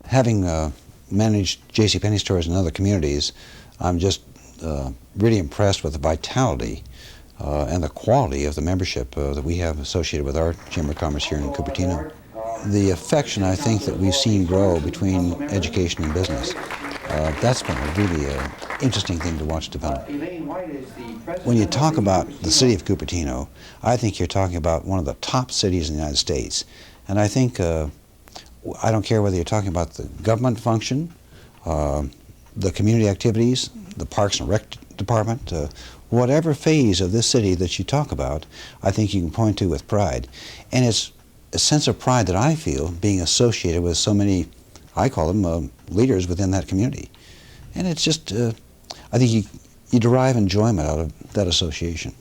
having managed JCPenney stores in other communities, I'm just really impressed with the vitality and the quality of the membership that we have associated with our Chamber of Commerce here in Cupertino. The affection, I think, that we've seen grow between education and business, that's been a really interesting thing to watch develop. When you talk about the city of Cupertino, I think you're talking about one of the top cities in the United States. And I think, I don't care whether you're talking about the government function, the community activities, the Parks and Rec Department, whatever phase of this city that you talk about, I think you can point to with pride. And it's a sense of pride that I feel being associated with so many, I call them leaders within that community. And it's just, I think you derive enjoyment out of that association.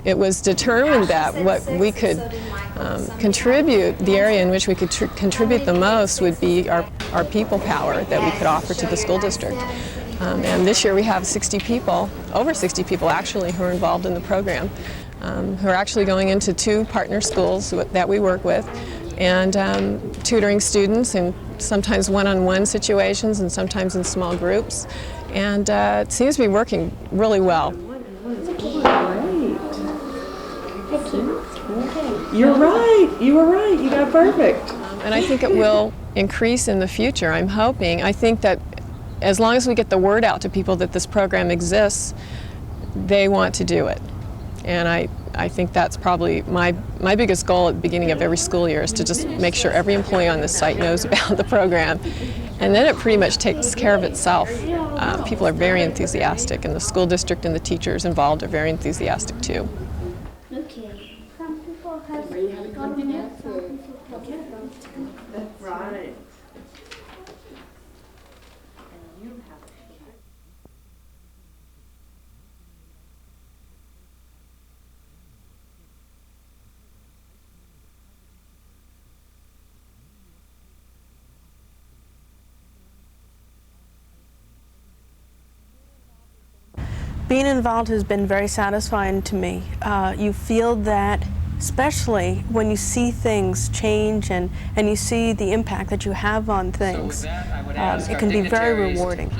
It was determined that what we could contribute, the area in which we could contribute the most would be our people power that we could offer to the school district. And this year we have 60 people, over 60 people actually, who are involved in the program, who are actually going into 2 partner schools that we work with and tutoring students in sometimes one-on-one situations and sometimes in small groups. And it seems to be working really well. You're right. You were right. You got perfect. And I think it will increase in the future. I'm hoping. I think that as long as we get the word out to people that this program exists, they want to do it. And I think that's probably my biggest goal at the beginning of every school year, is to just make sure every employee on this site knows about the program. And then it pretty much takes care of itself. People are very enthusiastic, and the school district and the teachers involved are very enthusiastic too. Right. Being involved has been very satisfying to me. You feel that, especially when you see things change and you see the impact that you have on things, it can be very rewarding.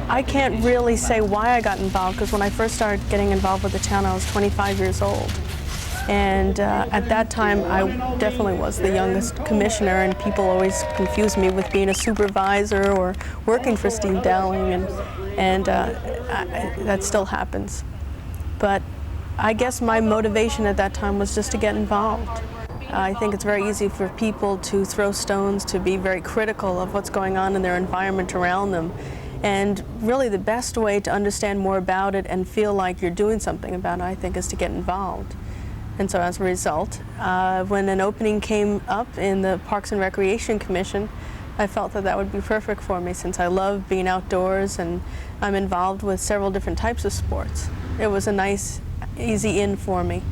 I can't really say why I got involved, because when I first started getting involved with the town, I was 25 years old. And at that time, I definitely was the youngest commissioner, and people always confused me with being a supervisor or working for Steve Dowling, and that still happens. But I guess my motivation at that time was just to get involved. I think it's very easy for people to throw stones, to be very critical of what's going on in their environment around them. And really the best way to understand more about it and feel like you're doing something about it, I think, is to get involved. And so as a result, when an opening came up in the Parks and Recreation Commission, I felt that that would be perfect for me, since I love being outdoors and I'm involved with several different types of sports. It was a nice, easy in for me.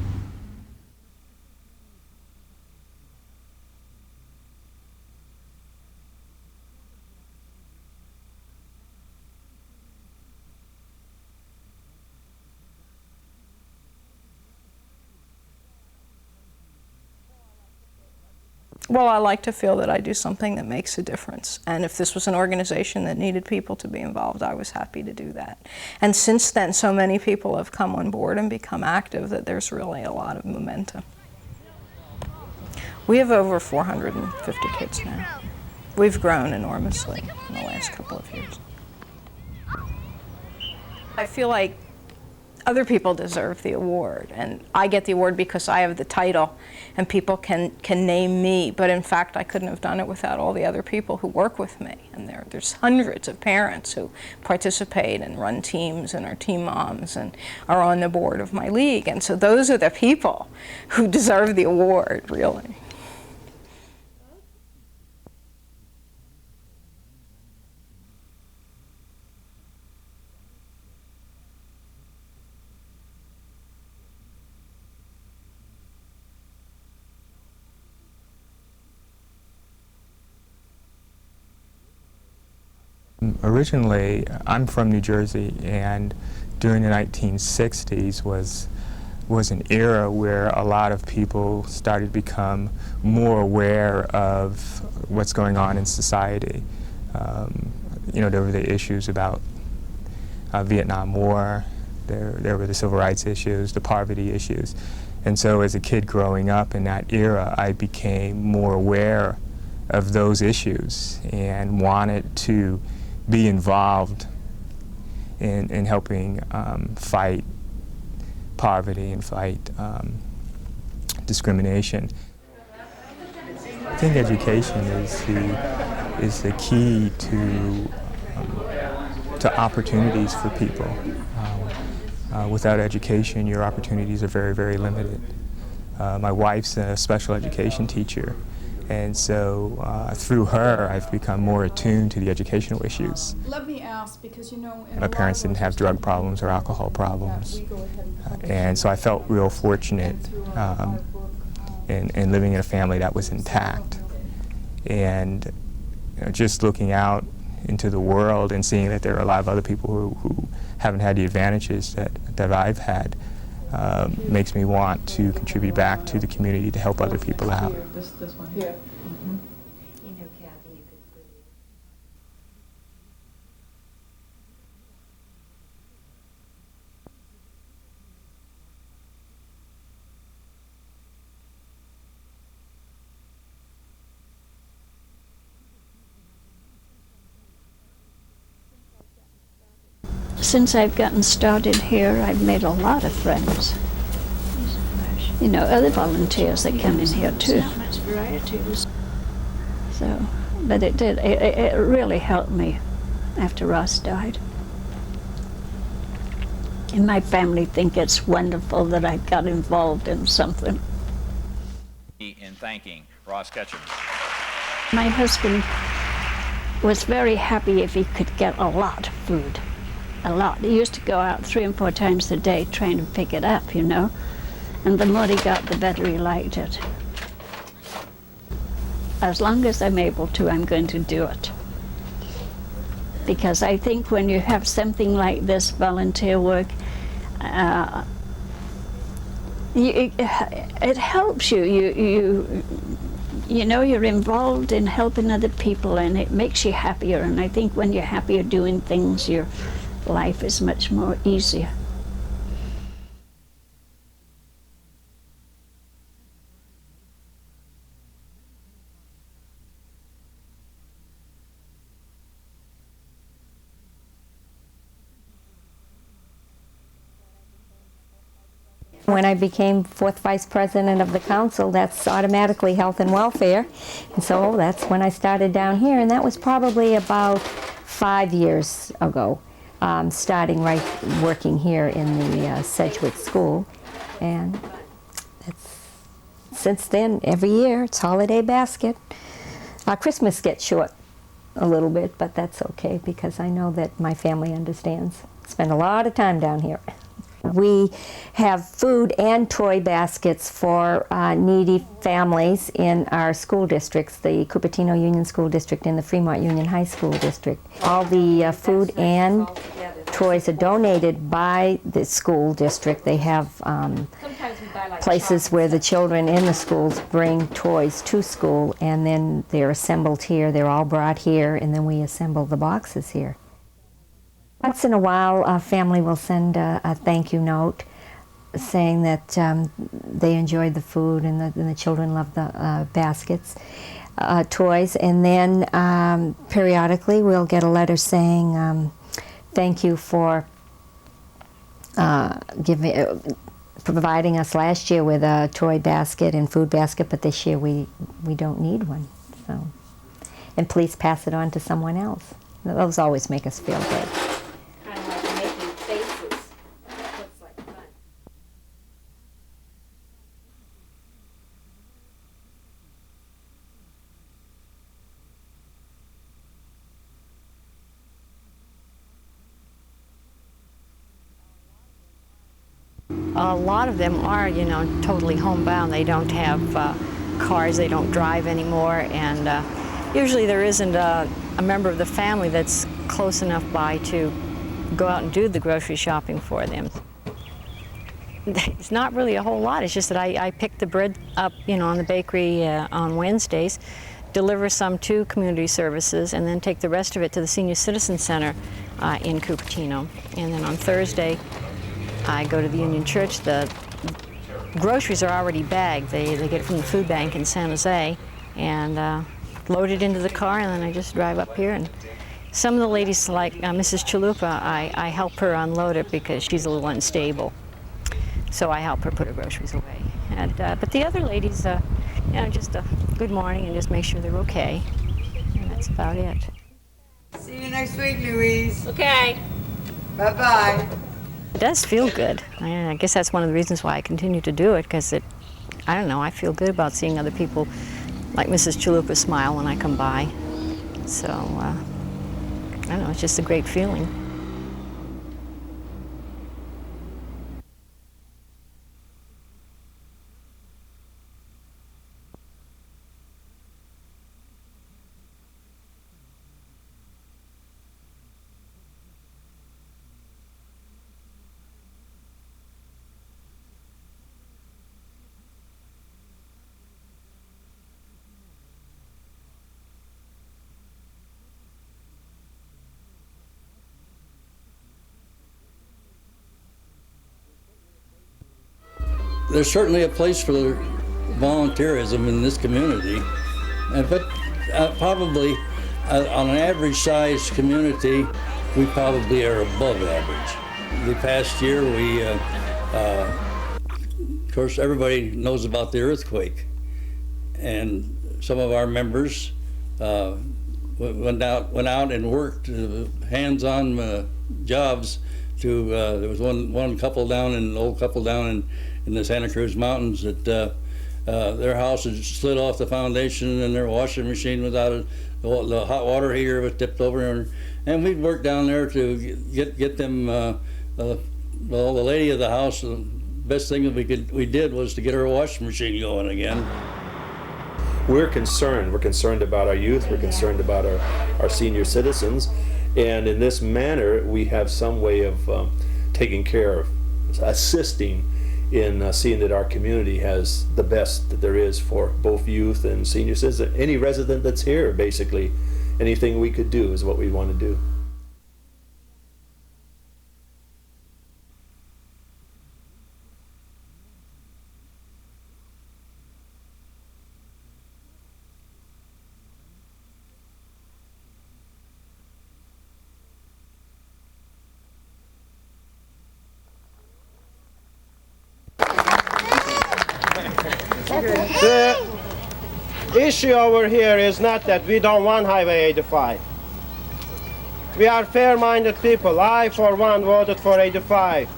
Well, I like to feel that I do something that makes a difference. And if this was an organization that needed people to be involved, I was happy to do that. And since then, so many people have come on board and become active that there's really a lot of momentum. We have over 450 kids now. We've grown enormously in the last couple of years. I feel like other people deserve the award, and I get the award because I have the title and people can name me, but in fact I couldn't have done it without all the other people who work with me. And there's hundreds of parents who participate and run teams and are team moms and are on the board of my league, and so those are the people who deserve the award, really. Originally, I'm from New Jersey, and during the 1960s was an era where a lot of people started to become more aware of what's going on in society. You know, there were the issues about Vietnam War, there were the civil rights issues, the poverty issues. And so as a kid growing up in that era, I became more aware of those issues and wanted to be involved in helping fight poverty and fight discrimination. I think education is the key to opportunities for people. Without education, your opportunities are very, very limited. My wife's a special education teacher, and so through her, I've become more attuned to the educational issues. Let me ask, because you know, My parents didn't have drug problems or alcohol problems, and so I felt real fortunate in living in a family that was intact. And you know, just looking out into the world and seeing that there are a lot of other people who haven't had the advantages that I've had makes me want to contribute back to the community to help other people out. This one here. Since I've gotten started here, I've made a lot of friends. You know, other volunteers that come in here too. So, but it really helped me after Ross died. And my family think it's wonderful that I got involved in something. In thanking Ross Ketchum. My husband was very happy if he could get a lot of food. A lot. He used to go out 3 and 4 times a day trying to pick it up, you know. And the more he got, the better he liked it. As long as I'm able to, I'm going to do it. Because I think when you have something like this volunteer work, it helps you. You know, you're involved in helping other people, and it makes you happier. And I think when you're happier doing things, your life is much more easier. When I became 4th Vice President of the Council, that's automatically Health and Welfare. And so that's when I started down here, and that was probably about 5 years ago, starting working here in the Sedgwick School. And since then, every year, it's holiday basket. Christmas gets short a little bit, but that's okay because I know that my family understands. Spend a lot of time down here. We have food and toy baskets for needy families in our school districts, the Cupertino Union School District and the Fremont Union High School District. All the food and toys are donated by the school district. They have places where the children in the schools bring toys to school, and then they're assembled here. They're all brought here, and then we assemble the boxes here. Once in a while, a family will send a thank you note saying that they enjoyed the food and the children loved the baskets, toys, and then periodically we'll get a letter saying thank you for providing us last year with a toy basket and food basket, but this year we don't need one. So, and please pass it on to someone else. Those always make us feel good. A lot of them are, you know, totally homebound. They don't have cars, they don't drive anymore, and usually there isn't a member of the family that's close enough by to go out and do the grocery shopping for them. It's not really a whole lot. It's just that I pick the bread up, you know, on the bakery on Wednesdays, deliver some to community services, and then take the rest of it to the Senior Citizen Center in Cupertino. And then on Thursday, I go to the Union Church. The groceries are already bagged. They get it from the food bank in San Jose, and load it into the car, and then I just drive up here. And some of the ladies, like Mrs. Chalupa, I help her unload it because she's a little unstable. So I help her put her groceries away. And, but the other ladies, you know, just a good morning and just make sure they're okay. And that's about it. See you next week, Louise. Okay. Bye-bye. It does feel good. I guess that's one of the reasons why I continue to do it, because I don't know, I feel good about seeing other people like Mrs. Chalupa smile when I come by. So, I don't know, it's just a great feeling. There's certainly a place for volunteerism in this community, but probably on an average sized community, we probably are above average. The past year, of course, everybody knows about the earthquake, and some of our members went out and worked hands-on jobs. There was one couple down, an old couple down in the Santa Cruz Mountains that their house had slid off the foundation, and their washing machine was out of the hot water heater was tipped over, and we'd work down there to get them. The lady of the house, the best thing that we did was to get her washing machine going again. We're concerned. We're concerned about our youth. We're concerned about our senior citizens, and in this manner, we have some way of taking care of, assisting in seeing that our community has the best that there is for both youth and senior citizens. Any resident that's here, basically, anything we could do is what we want to do. The issue over here is not that we don't want Highway 85. We are fair-minded people. I, for one, voted for 85.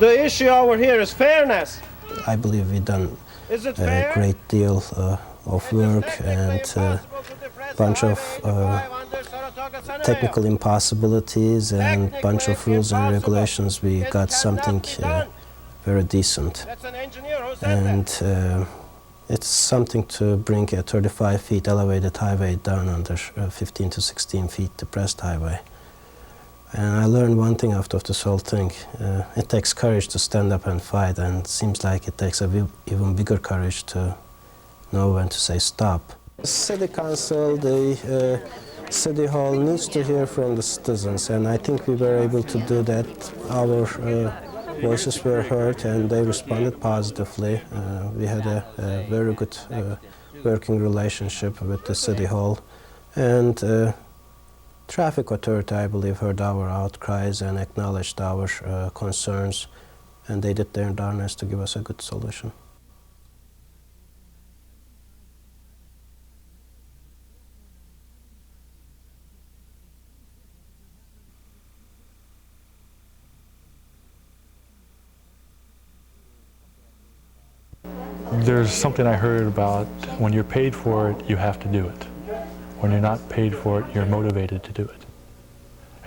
The issue over here is fairness. I believe we've done a great deal of work and a bunch of technical impossibilities and a bunch of rules and regulations. We got something very decent. And it's something to bring a 35 feet elevated highway down under 15 to 16 feet depressed highway. And I learned one thing out of this whole thing. It takes courage to stand up and fight, and it seems like it takes even bigger courage to know when to say stop. The City Council, the City Hall needs to hear from the citizens, and I think we were able to do that. Our voices were heard and they responded positively. We had a very good working relationship with the City Hall, and Traffic Authority, I believe, heard our outcries and acknowledged our concerns, and they did their darnest to give us a good solution. There's something I heard about when you're paid for it, you have to do it. When you're not paid for it, you're motivated to do it.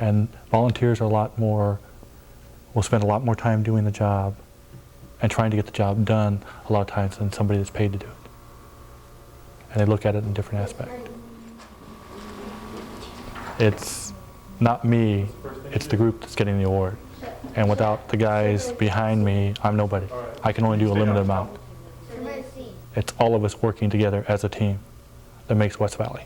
And volunteers are will spend a lot more time doing the job and trying to get the job done a lot of times than somebody that's paid to do it. and they look at it in a different aspect. It's not me, it's the group that's getting the award. And without the guys behind me, I'm nobody. I can only do a limited amount. It's all of us working together as a team that makes West Valley.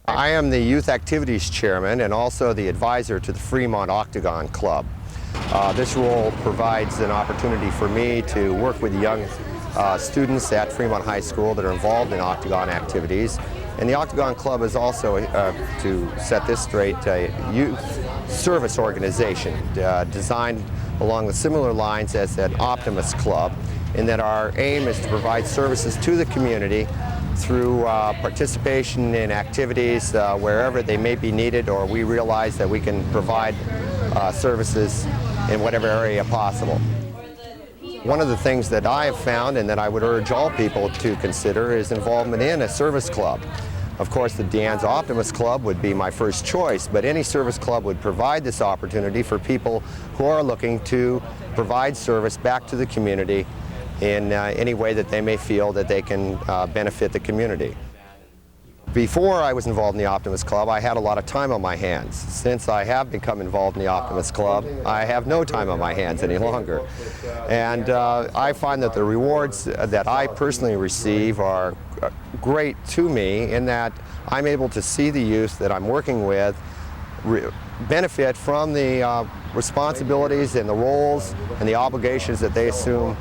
I am the Youth Activities Chairman and also the advisor to the Fremont Octagon Club. This role provides an opportunity for me to work with young students at Fremont High School that are involved in Octagon activities. And the Octagon Club is also, to set this straight, a youth service organization designed along the similar lines as an Optimist Club, in that our aim is to provide services to the community through participation in activities wherever they may be needed, or we realize that we can provide services in whatever area possible. One of the things that I have found and that I would urge all people to consider is involvement in a service club. Of course, the Anza Optimist Club would be my first choice, but any service club would provide this opportunity for people who are looking to provide service back to the community in any way that they may feel that they can benefit the community. Before I was involved in the Optimist Club, I had a lot of time on my hands. Since I have become involved in the Optimist Club, I have no time on my hands any longer. And I find that the rewards that I personally receive are great to me, in that I'm able to see the youth that I'm working with benefit from the responsibilities and the roles and the obligations that they assume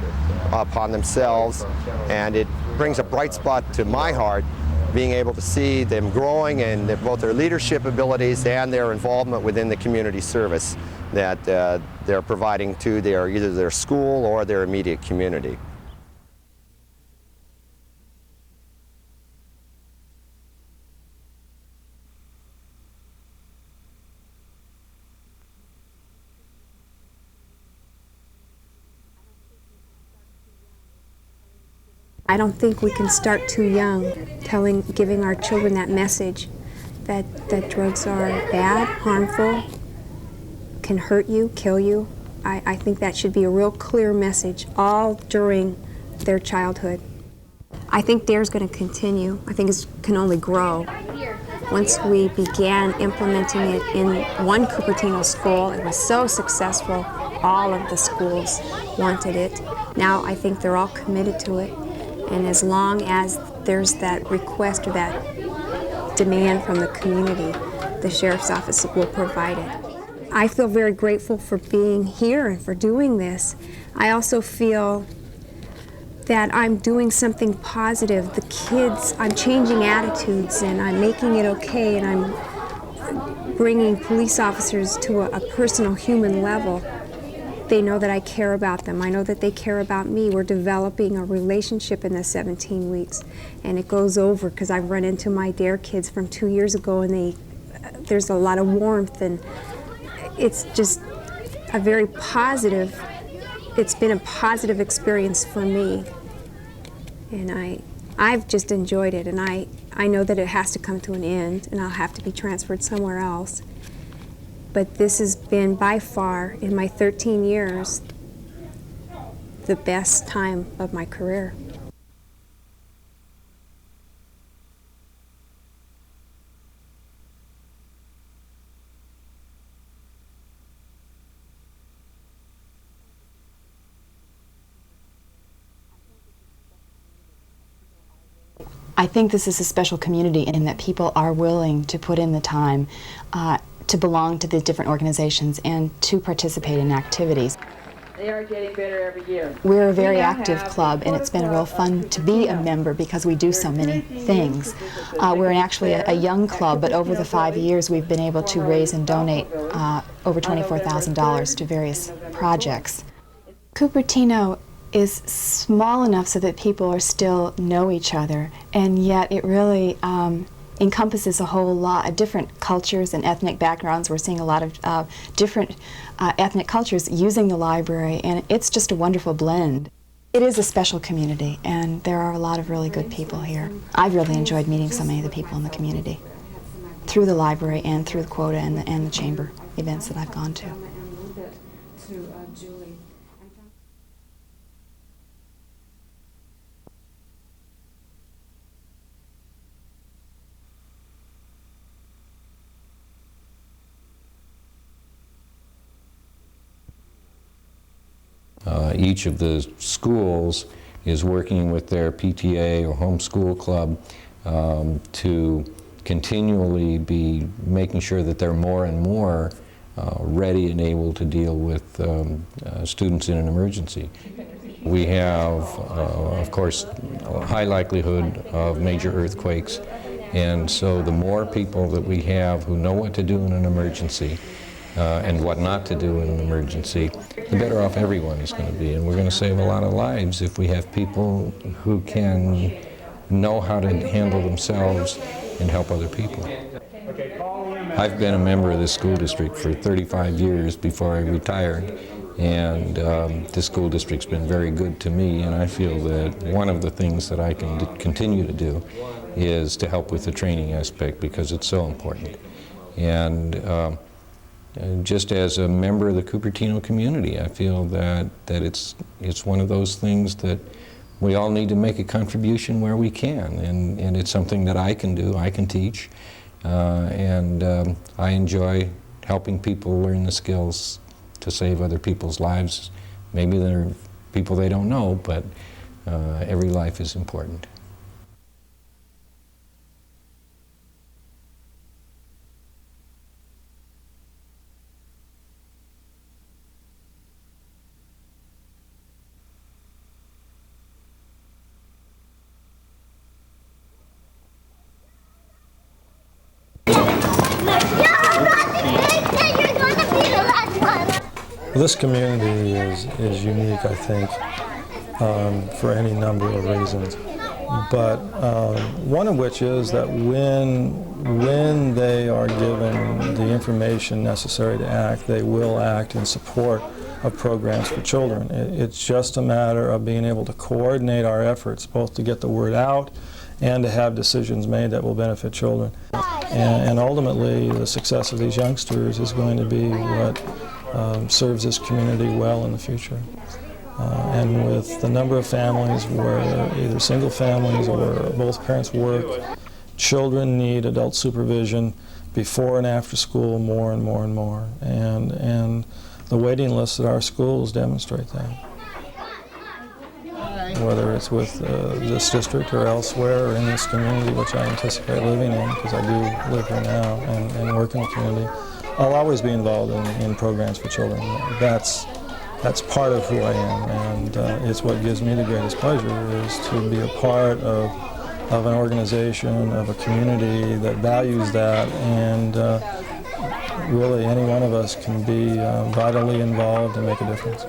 upon themselves, and it brings a bright spot to my heart, being able to see them growing in both their leadership abilities and their involvement within the community service that they're providing to either their school or their immediate community. I don't think we can start too young, giving our children that message that drugs are bad, harmful, can hurt you, kill you. I think that should be a real clear message all during their childhood. I think DARE's going to continue. I think it can only grow. Once we began implementing it in one Cupertino school, it was so successful, all of the schools wanted it. Now I think they're all committed to it. And as long as there's that request or that demand from the community, the Sheriff's Office will provide it. I feel very grateful for being here and for doing this. I also feel that I'm doing something positive. The kids, I'm changing attitudes and I'm making it okay, and I'm bringing police officers to a personal human level. They know that I care about them. I know that they care about me. We're developing a relationship in the 17 weeks, and it goes over because I've run into my DARE kids from 2 years ago, and there's a lot of warmth, and it's just a very positive, it's been a positive experience for me, and I've just enjoyed it, and I know that it has to come to an end, and I'll have to be transferred somewhere else. But this has been, by far, in my 13 years, the best time of my career. I think this is a special community in that people are willing to put in the time to belong to the different organizations and to participate in activities. They are getting better every year. We're a very active club, and it's been real fun to be a member because we do so many things. We're actually a young club, but over the 5 years we've been able to raise and donate over $24,000 to various projects. Cupertino is small enough so that people still know each other, and yet it really encompasses a whole lot of different cultures and ethnic backgrounds. We're seeing a lot of different ethnic cultures using the library, and it's just a wonderful blend. It is a special community, and there are a lot of really good people here. I've really enjoyed meeting so many of the people in the community through the library and through the quota and the chamber events that I've gone to. Each of the schools is working with their PTA or homeschool club to continually be making sure that they're more and more ready and able to deal with students in an emergency. We have, of course, a high likelihood of major earthquakes, and so the more people that we have who know what to do in an emergency and what not to do in an emergency, the better off everyone is going to be. And we're going to save a lot of lives if we have people who can know how to handle themselves and help other people. I've been a member of this school district for 35 years before I retired, and this school district's been very good to me, and I feel that one of the things that I can continue to do is to help with the training aspect, because it's so important. And just as a member of the Cupertino community, I feel that it's one of those things that we all need to make a contribution where we can, and it's something that I can do, I can teach, and I enjoy helping people learn the skills to save other people's lives. Maybe they're people they don't know, but every life is important. This community is unique, I think, for any number of reasons. But one of which is that when they are given the information necessary to act, they will act in support of programs for children. It's just a matter of being able to coordinate our efforts, both to get the word out and to have decisions made that will benefit children. And ultimately, the success of these youngsters is going to be what serves this community well in the future. And with the number of families where either single families or both parents work, children need adult supervision before and after school more and more and more. And the waiting lists at our schools demonstrate that. Whether it's with this district or elsewhere or in this community, which I anticipate living in, because I do live here now and work in the community, I'll always be involved in programs for children. That's part of who I am, and it's what gives me the greatest pleasure, is to be a part of an organization, of a community that values that, and really any one of us can be vitally involved and make a difference.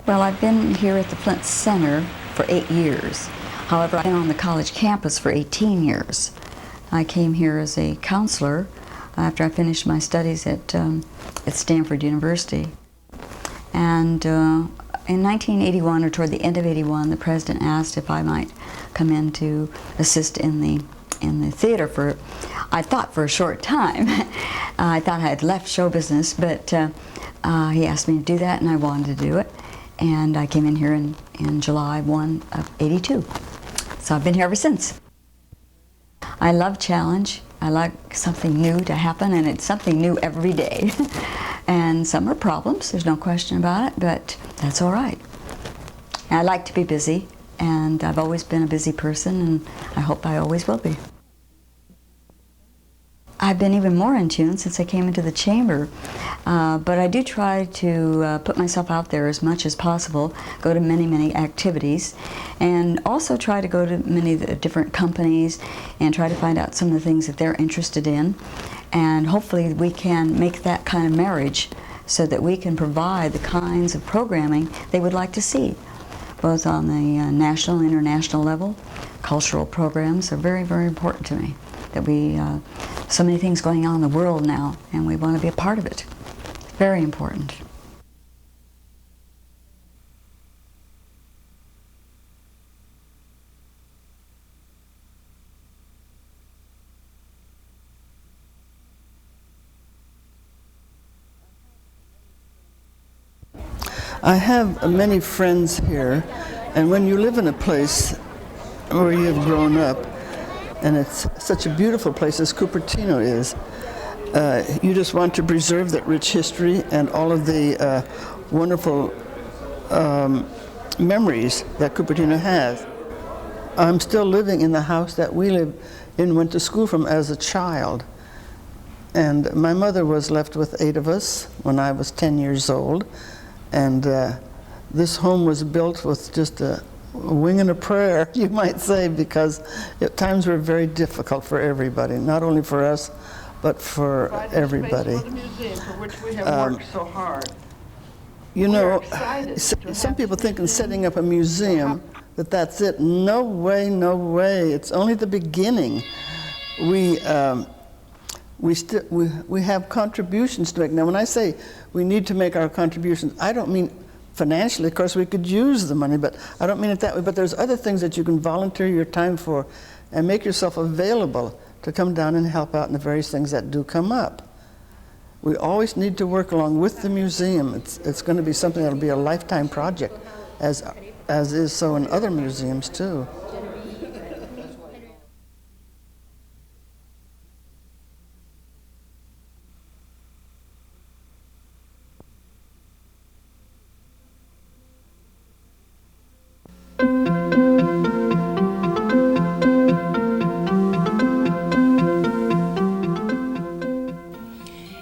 Well, I've been here at the Flint Center for 8 years. However, I've been on the college campus for 18 years. I came here as a counselor after I finished my studies at Stanford University. And in 1981, or toward the end of '81, the president asked if I might come in to assist in the theater for, I thought, for a short time. I thought I had left show business, but he asked me to do that, and I wanted to do it. And I came in here in July 1 of '82. So I've been here ever since. I love challenge. I like something new to happen, and it's something new every day. And some are problems, there's no question about it, but that's all right. I like to be busy, and I've always been a busy person, and I hope I always will be. I've been even more in tune since I came into the chamber, but I do try to put myself out there as much as possible, go to many, many activities, and also try to go to many of the different companies and try to find out some of the things that they're interested in. And hopefully we can make that kind of marriage so that we can provide the kinds of programming they would like to see, both on the national and international level. Cultural programs are very, very important to me. That so many things going on in the world now, and we want to be a part of it. Very important. I have many friends here, and when you live in a place where you've grown up, and it's such a beautiful place as Cupertino is, you just want to preserve that rich history and all of the wonderful memories that Cupertino has. I'm still living in the house that we lived in, went to school from as a child. And my mother was left with 8 of us when I was 10 years old. And this home was built with just a wing and a prayer, you might say, because times were very difficult for everybody, not only for us, but for everybody. For the museum, for which we have worked so hard. You know, some people think in setting up a museum that that's it. No way, no way. It's only the beginning. We have contributions to make. Now, when I say we need to make our contributions, I don't mean financially. Of course, we could use the money, but I don't mean it that way. But there's other things that you can volunteer your time for and make yourself available to come down and help out in the various things that do come up. We always need to work along with the museum. It's going to be something that will be a lifetime project, as is so in other museums, too.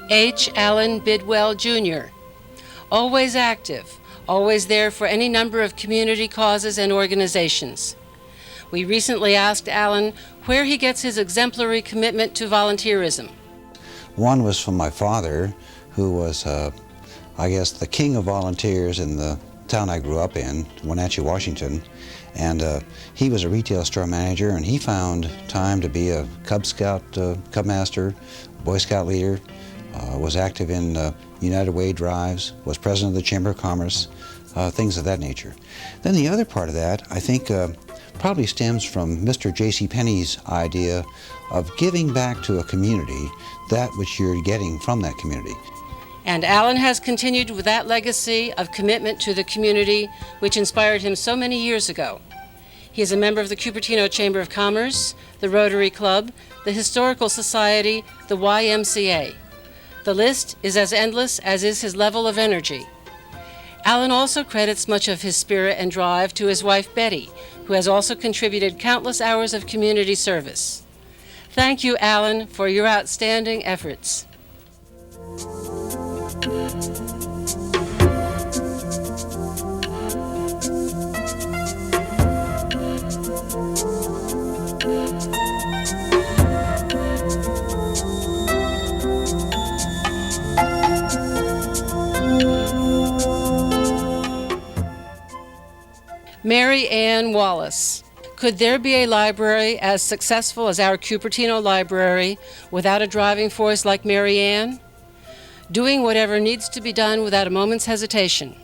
H. Allan Bidwell, Jr. Always active, always there for any number of community causes and organizations. We recently asked Allan where he gets his exemplary commitment to volunteerism. One was from my father, who was, I guess, the king of volunteers in the town I grew up in, Wenatchee, Washington. And he was a retail store manager, and he found time to be a Cub Scout, Cub Master, Boy Scout leader, was active in United Way drives, was president of the Chamber of Commerce, things of that nature. Then the other part of that, I think, probably stems from Mr. J.C. Penney's idea of giving back to a community that which you're getting from that community. And Allan has continued with that legacy of commitment to the community which inspired him so many years ago. He is a member of the Cupertino Chamber of Commerce, the Rotary Club, the Historical Society, the YMCA. The list is as endless as is his level of energy. Allan also credits much of his spirit and drive to his wife Betty, who has also contributed countless hours of community service. Thank you, Allan, for your outstanding efforts. Mary Ann Wallace. Could there be a library as successful as our Cupertino Library without a driving force like Mary Ann? Doing whatever needs to be done without a moment's hesitation.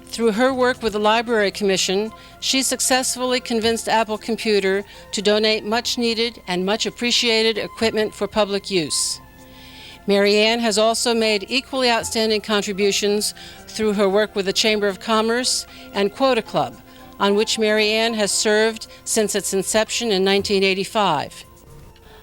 Through her work with the Library Commission, she successfully convinced Apple Computer to donate much needed and much appreciated equipment for public use. Mary Ann has also made equally outstanding contributions through her work with the Chamber of Commerce and Quota Club, on which Mary Ann has served since its inception in 1985.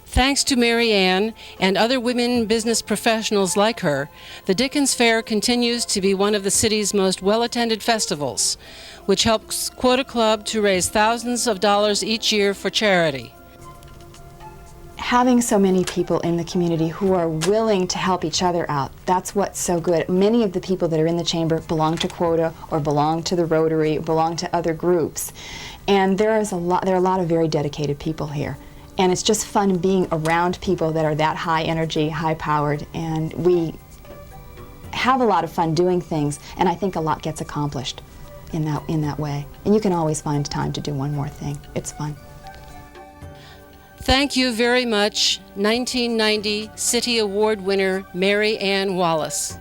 Thanks to Mary Ann and other women business professionals like her, the Dickens Fair continues to be one of the city's most well-attended festivals, which helps Quota Club to raise thousands of dollars each year for charity. Having so many people in the community who are willing to help each other out, that's what's so good. Many of the people that are in the chamber belong to Quota or belong to the Rotary, belong to other groups. And there are a lot of very dedicated people here. And it's just fun being around people that are that high energy, high powered, and we have a lot of fun doing things, and I think a lot gets accomplished in that way. And you can always find time to do one more thing. It's fun. Thank you very much, 1990 City Award winner Mary Ann Wallace.